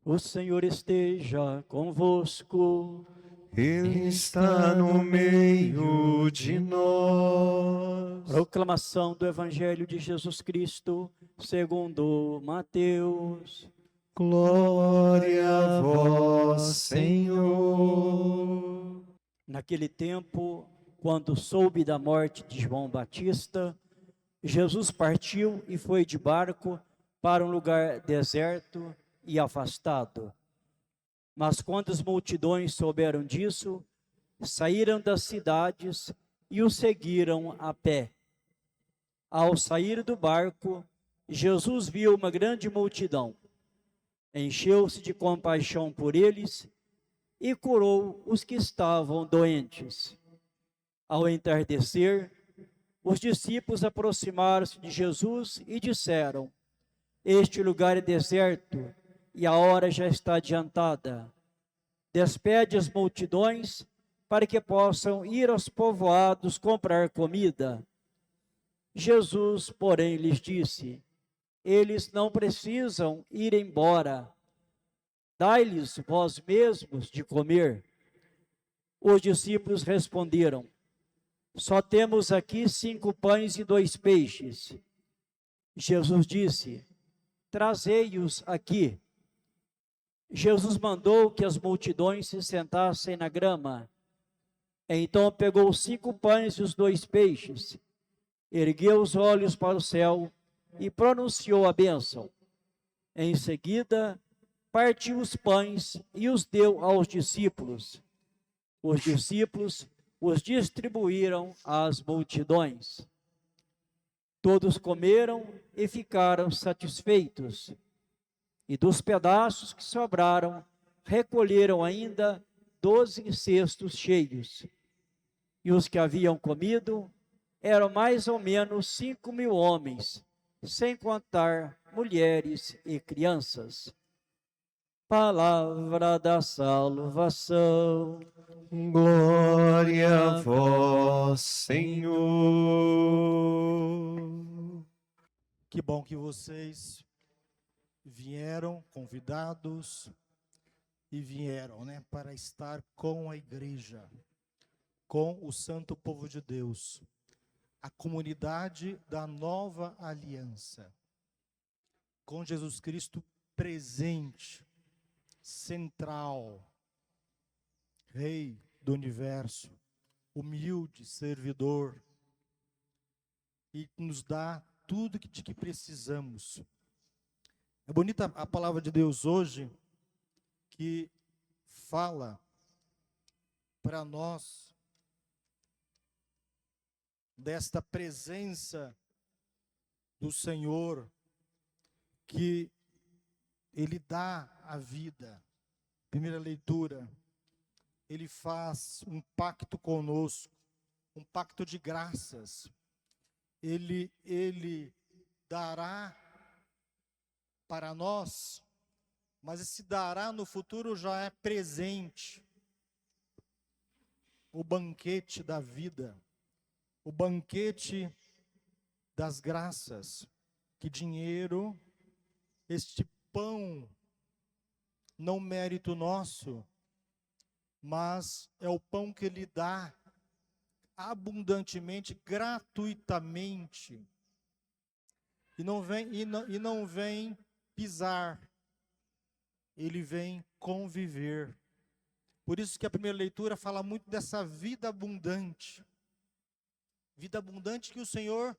O Senhor esteja convosco. Ele está no meio de nós. Proclamação do Evangelho de Jesus Cristo, segundo Mateus. Glória a vós, Senhor. Naquele tempo, quando soube da morte de João Batista, Jesus partiu e foi de barco para um lugar deserto e afastado. Mas quando as multidões souberam disso, saíram das cidades e o seguiram a pé. Ao sair do barco, Jesus viu uma grande multidão. Encheu-se de compaixão por eles e curou os que estavam doentes. Ao entardecer, os discípulos aproximaram-se de Jesus e disseram: Este lugar é deserto e a hora já está adiantada. Despede as multidões para que possam ir aos povoados comprar comida. Jesus, porém, lhes disse: Eles não precisam ir embora. Dai-lhes vós mesmos de comer. Os discípulos responderam: Só temos aqui 5 pães e 2 peixes. Jesus disse: Trazei-os aqui. Jesus mandou que as multidões se sentassem na grama. Então pegou os 5 pães e os 2 peixes, ergueu os olhos para o céu e pronunciou a bênção. Em seguida, partiu os pães e os deu aos discípulos. Os discípulos os distribuíram às multidões. Todos comeram e ficaram satisfeitos. E dos pedaços que sobraram, recolheram ainda 12 cestos cheios. E os que haviam comido eram mais ou menos 5.000 homens, sem contar mulheres e crianças. Palavra da salvação. Glória a vós, Senhor. Que bom que vocês vieram, convidados, e vieram, para estar com a igreja, com o santo povo de Deus, a comunidade da nova aliança, com Jesus Cristo presente, central, Rei do universo, humilde, servidor, e nos dá tudo de que precisamos. É bonita a palavra de Deus hoje, que fala para nós desta presença do Senhor, que Ele dá a vida. Primeira leitura, Ele faz um pacto conosco, um pacto de graças. Ele dará para nós, mas esse dará no futuro já é presente. O banquete da vida, o banquete das graças, que dinheiro, este pão, não mérito nosso, mas é o pão que Ele dá abundantemente, gratuitamente, e não vem pisar, Ele vem conviver. Por isso que a primeira leitura fala muito dessa vida abundante que o Senhor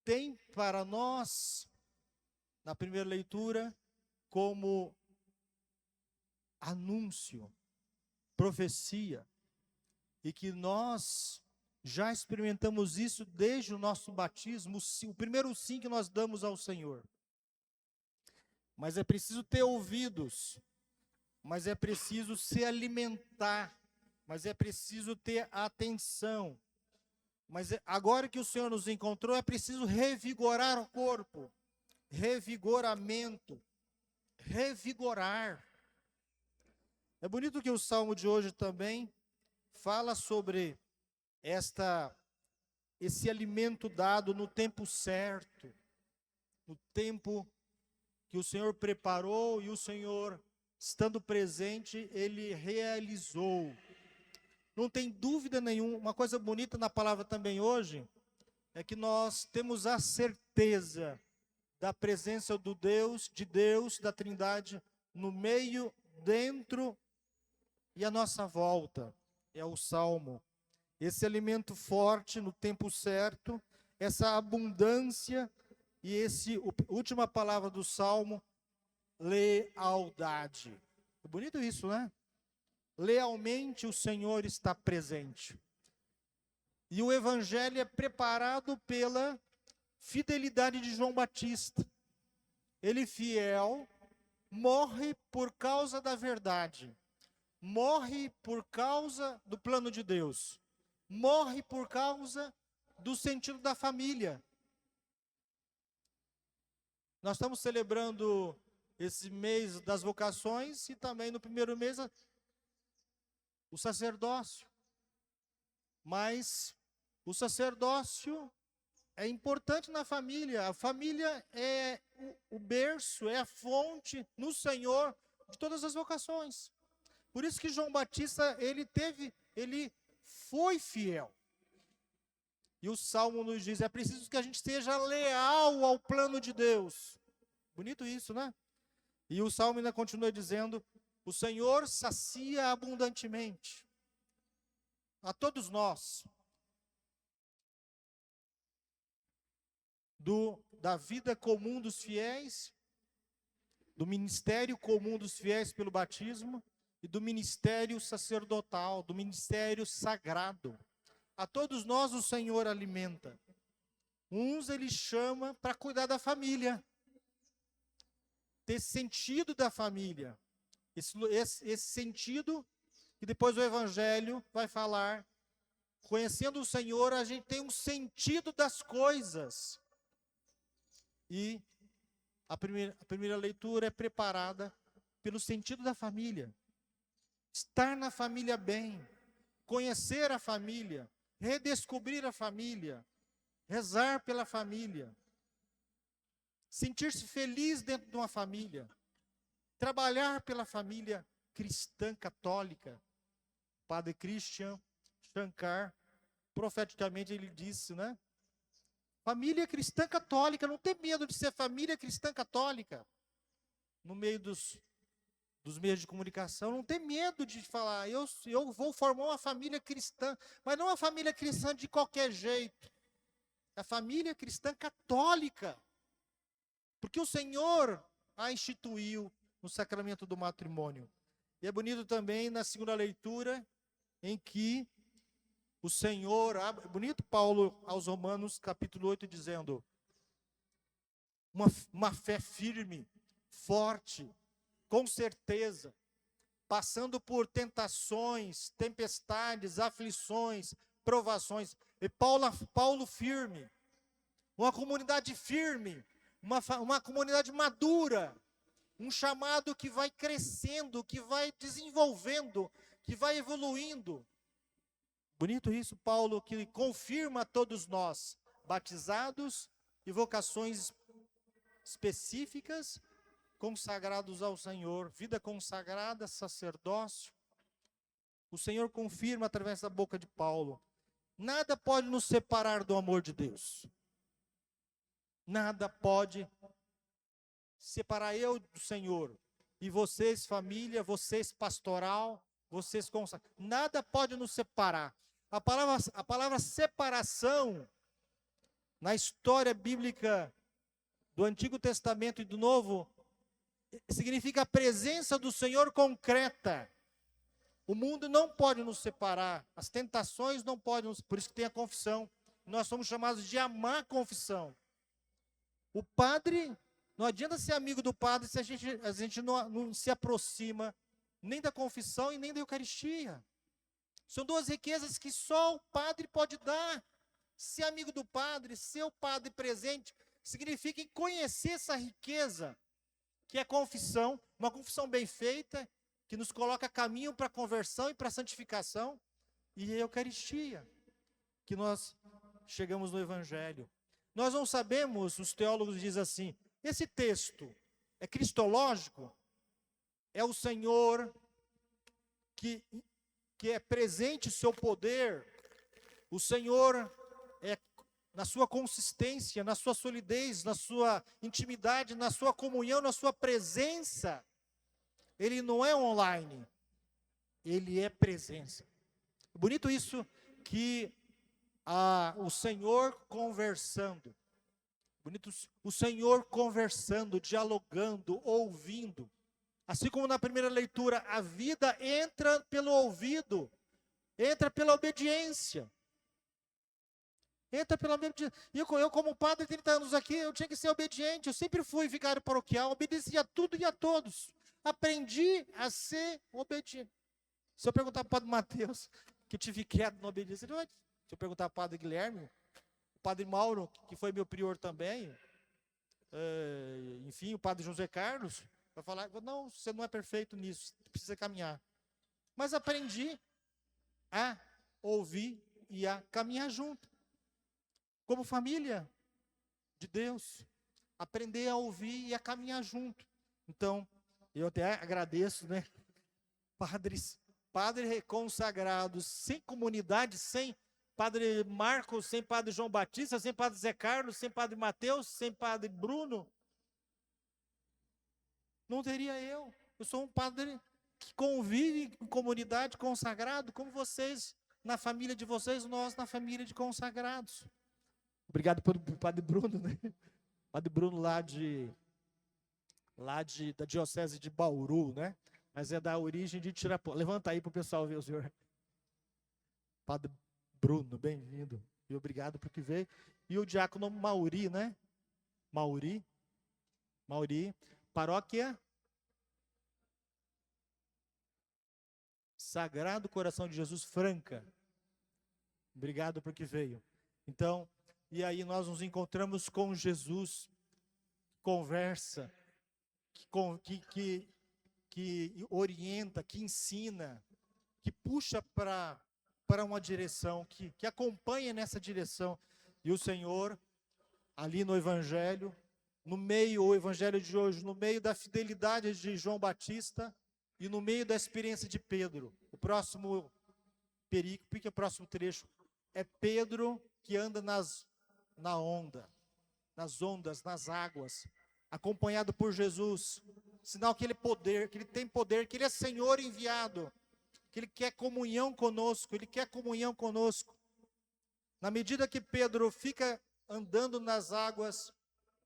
tem para nós, na primeira leitura, como anúncio, profecia, e que nós já experimentamos isso desde o nosso batismo, o primeiro sim que nós damos ao Senhor. Mas é preciso ter ouvidos, mas é preciso se alimentar, mas é preciso ter atenção. Mas agora que o Senhor nos encontrou, é preciso revigorar o corpo, revigoramento, revigorar. É bonito que o Salmo de hoje também fala sobre esse alimento dado no tempo certo, no tempo que o Senhor preparou e o Senhor estando presente, ele realizou. Não tem dúvida nenhuma, uma coisa bonita na palavra também hoje, é que nós temos a certeza da presença de Deus, da Trindade, no meio, dentro e à nossa volta. É o Salmo. Esse alimento forte no tempo certo, essa abundância e última palavra do Salmo, lealdade. É bonito isso, né? Lealmente o Senhor está presente. E o Evangelho é preparado pela fidelidade de João Batista. Ele fiel, morre por causa da verdade. Morre por causa do plano de Deus. Morre por causa do sentido da família. Nós estamos celebrando esse mês das vocações e também no primeiro mês o sacerdócio. Mas o sacerdócio é importante na família. A família é o berço, é a fonte no Senhor de todas as vocações. Por isso que João Batista, ele foi fiel. E o Salmo nos diz, é preciso que a gente seja leal ao plano de Deus. Bonito isso, né? E o Salmo ainda continua dizendo, o Senhor sacia abundantemente a todos nós da vida comum dos fiéis, do ministério comum dos fiéis pelo batismo e do ministério sacerdotal, do ministério sagrado. A todos nós o Senhor alimenta. Uns ele chama para cuidar da família, ter sentido da família. Esse sentido que depois o Evangelho vai falar. Conhecendo o Senhor, a gente tem um sentido das coisas. E a primeira leitura é preparada pelo sentido da família. Estar na família bem, conhecer a família, redescobrir a família, rezar pela família, sentir-se feliz dentro de uma família, trabalhar pela família cristã católica. Padre Christian Shankar, profeticamente ele disse, né? Família cristã católica, não tem medo de ser família cristã católica. No meio dos meios de comunicação, não tem medo de falar, eu vou formar uma família cristã, mas não uma família cristã de qualquer jeito. A família cristã católica. Porque o Senhor a instituiu no sacramento do matrimônio. E é bonito também na segunda leitura, em que o Senhor, bonito Paulo aos Romanos, capítulo 8, dizendo, uma fé firme, forte, com certeza, passando por tentações, tempestades, aflições, provações. E Paulo firme, uma comunidade firme, uma comunidade madura, um chamado que vai crescendo, que vai desenvolvendo, que vai evoluindo. Bonito isso, Paulo, que confirma a todos nós, batizados e vocações específicas, consagrados ao Senhor, vida consagrada, sacerdócio. O Senhor confirma através da boca de Paulo, nada pode nos separar do amor de Deus. Nada pode separar eu do Senhor. E vocês, família, vocês, pastoral, vocês consagrados. Nada pode nos separar. A palavra separação, na história bíblica do Antigo Testamento e do Novo, significa a presença do Senhor concreta. O mundo não pode nos separar, as tentações não podem nos... Por isso que tem a confissão. Nós somos chamados de amar a confissão. O padre, não adianta ser amigo do padre se a gente não se aproxima nem da confissão e nem da Eucaristia. São duas riquezas que só o padre pode dar. Ser amigo do padre, ser o padre presente, significa conhecer essa riqueza, que é a confissão, uma confissão bem feita, que nos coloca caminho para a conversão e para a santificação, e a Eucaristia, que nós chegamos no Evangelho. Nós não sabemos, os teólogos dizem assim, esse texto é cristológico? é o Senhor que é presente o seu poder, o Senhor é na sua consistência, na sua solidez, na sua intimidade, na sua comunhão, na sua presença. Ele não é online, ele é presença. Bonito isso que o Senhor conversando, bonito o Senhor conversando, dialogando, ouvindo. Assim como na primeira leitura, a vida entra pelo ouvido, entra pela obediência. Entra pela obediência. E eu como padre, 30 anos aqui, eu tinha que ser obediente. Eu sempre fui vigário paroquial, obedecia a tudo e a todos. Aprendi a ser obediente. Se eu perguntar para o padre Mateus, que tive quieto na obediência, se eu perguntar para o padre Guilherme, o padre Mauro, que foi meu prior também, enfim, o padre José Carlos, vai falar, não, você não é perfeito nisso, precisa caminhar. Mas aprendi a ouvir e a caminhar junto. Como família de Deus, aprender a ouvir e a caminhar junto. Então, eu até agradeço, né? Padres consagrados, sem comunidade, sem Padre Marcos, sem Padre João Batista, sem Padre Zé Carlos, sem Padre Mateus, sem Padre Bruno. Não teria eu. Eu sou um padre que convive em comunidade consagrado, como vocês, na família de vocês, nós na família de consagrados. Obrigado pelo Padre Bruno, né? Padre Bruno da diocese de Bauru, né? Mas é da origem de Tirapó. Levanta aí para o pessoal ver o senhor. Padre Bruno, bem-vindo. E obrigado por que veio. E o diácono Mauri, né? Mauri. Paróquia Sagrado Coração de Jesus Franca. Obrigado por que veio. Então, e aí nós nos encontramos com Jesus, conversa, que orienta, que ensina, que puxa para uma direção, que acompanha nessa direção. E o Senhor, ali no Evangelho, o Evangelho de hoje, no meio da fidelidade de João Batista e no meio da experiência de Pedro. O próximo perícope, o próximo trecho, é Pedro que anda nas ondas, nas águas, acompanhado por Jesus, sinal que ele tem poder, que ele é Senhor enviado, que ele quer comunhão conosco, Na medida que Pedro fica andando nas águas,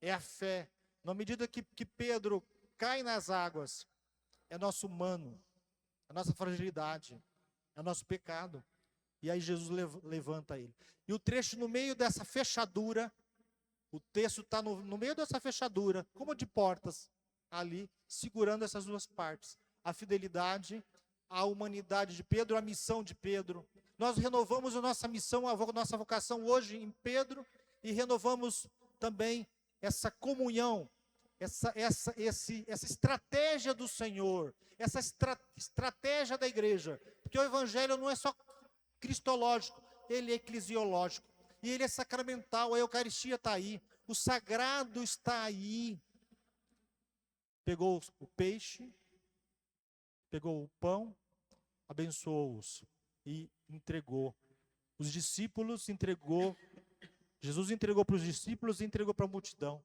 é a fé. Na medida que Pedro cai nas águas, é nosso humano, a nossa fragilidade, é o nosso pecado. E aí Jesus levanta ele. E o trecho no meio dessa fechadura, o texto está no meio dessa fechadura, como de portas, ali, segurando essas duas partes. A fidelidade, a humanidade de Pedro, a missão de Pedro. Nós renovamos a nossa missão, a nossa vocação hoje em Pedro, e renovamos também essa comunhão, essa estratégia do Senhor, essa estratégia da igreja. Porque o Evangelho não é só cristológico, ele é eclesiológico. E ele é sacramental, a Eucaristia está aí, o sagrado está aí. Pegou o peixe, pegou o pão, abençoou-os e entregou. Os discípulos Jesus entregou para os discípulos e entregou para a multidão.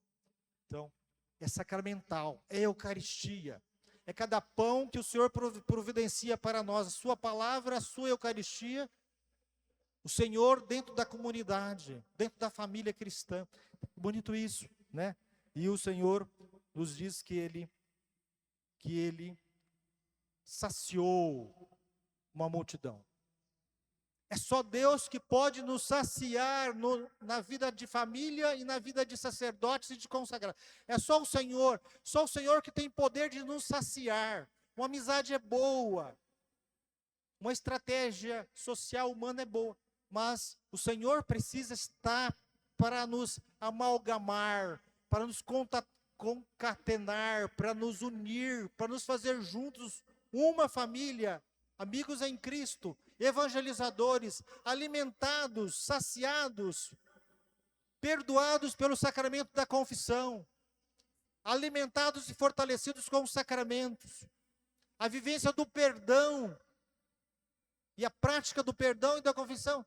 Então, é sacramental, é Eucaristia. É cada pão que o Senhor providencia para nós, a sua palavra, a sua Eucaristia. O Senhor dentro da comunidade, dentro da família cristã. Bonito isso, né? E o Senhor nos diz que ele saciou uma multidão. É só Deus que pode nos saciar na vida de família e na vida de sacerdotes e de consagrados. É só o Senhor que tem poder de nos saciar. Uma amizade é boa, uma estratégia social humana é boa, mas o Senhor precisa estar para nos amalgamar, para nos concatenar, para nos unir, para nos fazer juntos uma família, amigos em Cristo, evangelizadores, alimentados, saciados, perdoados pelo sacramento da confissão, alimentados e fortalecidos com os sacramentos. a vivência do perdão e a prática do perdão e da confissão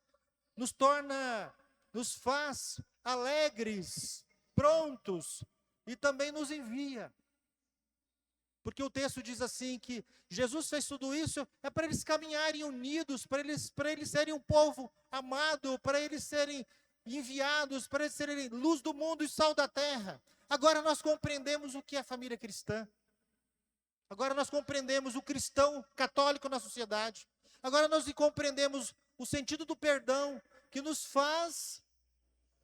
nos faz alegres, prontos e também nos envia. Porque o texto diz assim que Jesus fez tudo isso é para eles caminharem unidos, para eles serem um povo amado, para eles serem enviados, para eles serem luz do mundo e sal da terra. Agora nós compreendemos o que é a família cristã. Agora nós compreendemos o cristão católico na sociedade. Agora nós compreendemos o sentido do perdão que nos faz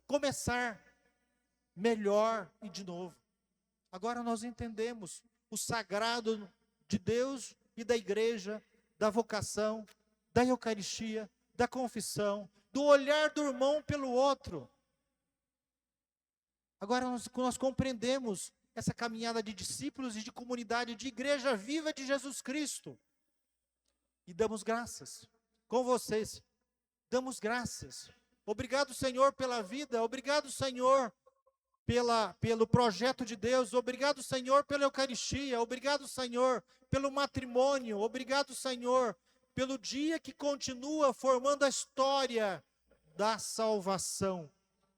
começar melhor e de novo. Agora nós entendemos o sagrado de Deus e da igreja, da vocação, da Eucaristia, da confissão, do olhar do irmão pelo outro. Agora nós compreendemos essa caminhada de discípulos e de comunidade, de igreja viva de Jesus Cristo. E damos graças com vocês. Damos graças. Obrigado, Senhor, pela vida. Obrigado, Senhor, pelo projeto de Deus. Obrigado, Senhor, pela Eucaristia. Obrigado, Senhor, pelo matrimônio. Obrigado, Senhor, pelo dia que continua formando a história da salvação,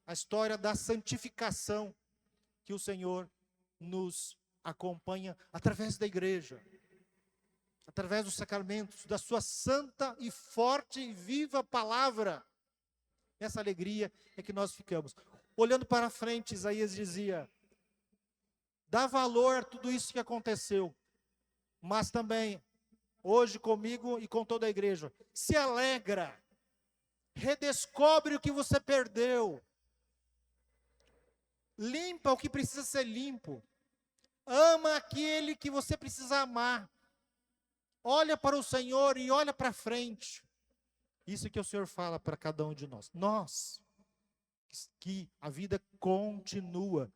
a história da santificação que o Senhor nos acompanha através da igreja, através dos sacramentos, da sua santa e forte e viva palavra. Essa alegria é que nós ficamos. Olhando para frente, Isaías dizia: dá valor a tudo isso que aconteceu, mas também, hoje comigo e com toda a igreja, se alegra, redescobre o que você perdeu, limpa o que precisa ser limpo, ama aquele que você precisa amar, olha para o Senhor e olha para frente. Isso que o Senhor fala para cada um de nós. Nós, que a vida continua,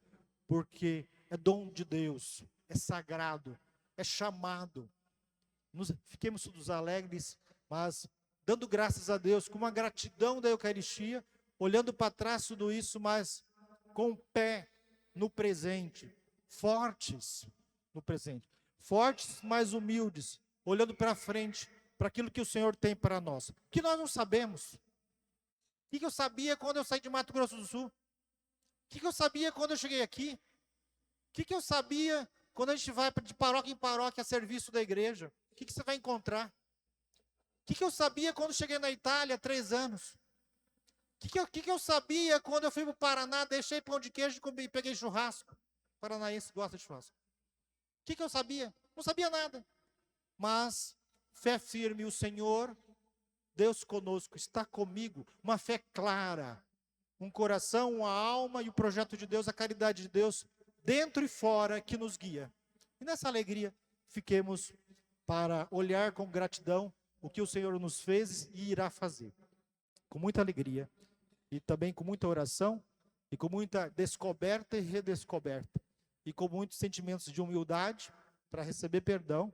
porque é dom de Deus, é sagrado, é chamado. Fiquemos todos alegres, mas dando graças a Deus, com uma gratidão da Eucaristia, olhando para trás tudo isso, mas com o pé no presente, fortes no presente, fortes, mas humildes, olhando para frente, para aquilo que o Senhor tem para nós, que nós não sabemos. O que eu sabia quando eu saí de Mato Grosso do Sul? O que eu sabia quando eu cheguei aqui? O que eu sabia quando a gente vai de paróquia em paróquia a serviço da igreja? O que você vai encontrar? O que eu sabia quando cheguei na Itália há 3 anos? O que eu sabia quando eu fui para o Paraná, deixei pão de queijo e peguei churrasco? Paranaense gosta de churrasco. O que eu sabia? Não sabia nada. Mas fé firme, o Senhor, Deus conosco, está comigo, uma fé clara, um coração, uma alma e o projeto de Deus, a caridade de Deus, dentro e fora, que nos guia. E nessa alegria, fiquemos para olhar com gratidão o que o Senhor nos fez e irá fazer. Com muita alegria, e também com muita oração, e com muita descoberta e redescoberta, e com muitos sentimentos de humildade, para receber perdão,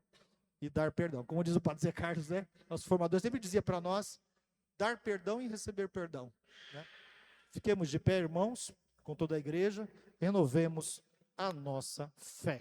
e dar perdão. Como diz o Padre Zé Carlos, né? Nosso formador sempre dizia para nós, dar perdão e receber perdão. Né? Fiquemos de pé, irmãos, com toda a igreja, renovemos a nossa fé.